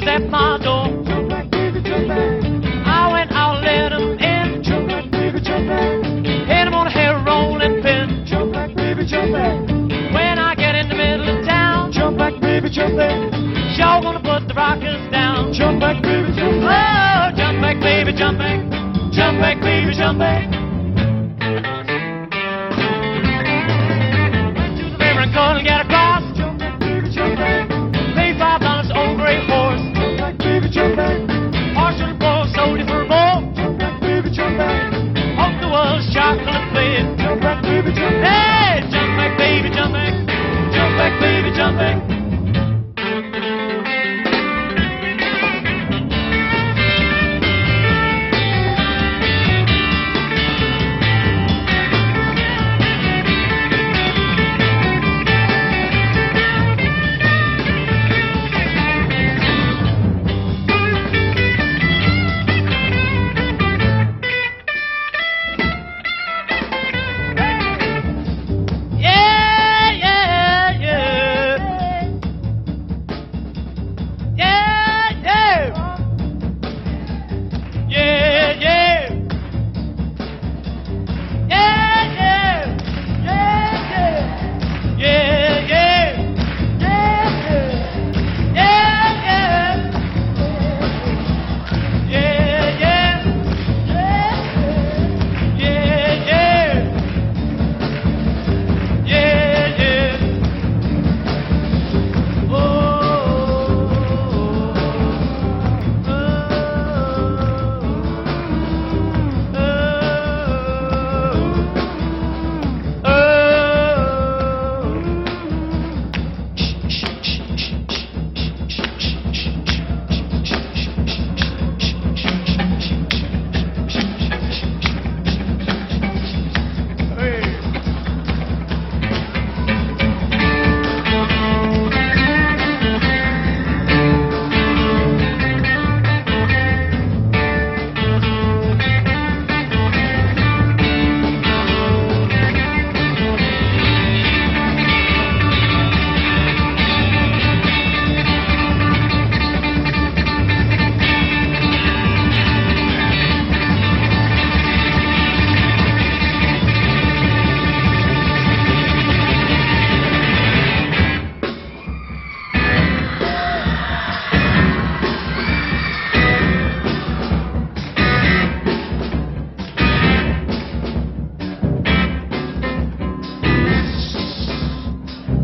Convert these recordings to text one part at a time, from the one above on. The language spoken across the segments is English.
was at my door. Jump back, baby, jump back. I went out, let him in. Jump back, baby, jump back. Hit him on the hair, rolling pin. Jump back, baby, jump back. When I get in the middle of town, Jump back, baby, jump back. y'all gonna put the rockers down. Jump back, baby, jump back. Oh, jump back, baby, jump back. Jump back, baby, jump back. Went to the river and couldn't get across. Jump back, baby, jump back. Paid $5 old gray horse. Jump back, baby, jump back. Horse to the bull, sold it for a bull. Jump back, baby, jump back. Hope there was chocolate flavored. Jump back, baby, jump back. Hey, jump back, baby, jump back. Jump back, baby, jump back.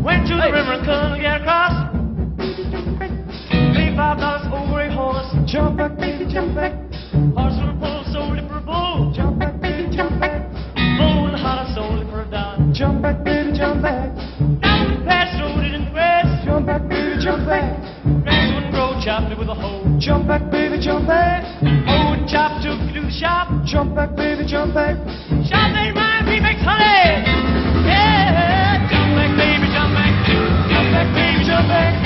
Went to the river and couldn't get across. Paid $5 over a horse. Jump back, baby, jump back. Horse for a bull, sold it for a bull. Jump back, baby, jump back. Bull in the holler, sold it for a dime. Jump back, baby, jump back. Down the patch, throwed it in the grass. Jump back, baby, jump back. Grass wouldn't grow, chopped it with a hoe. Jump back, baby, jump back. Hoe and chop, took it to the shop. Jump back, baby, jump back. Shop ain't mine, we make honey. Yeah, jump back, baby, jump back. Jump back, baby, jump back.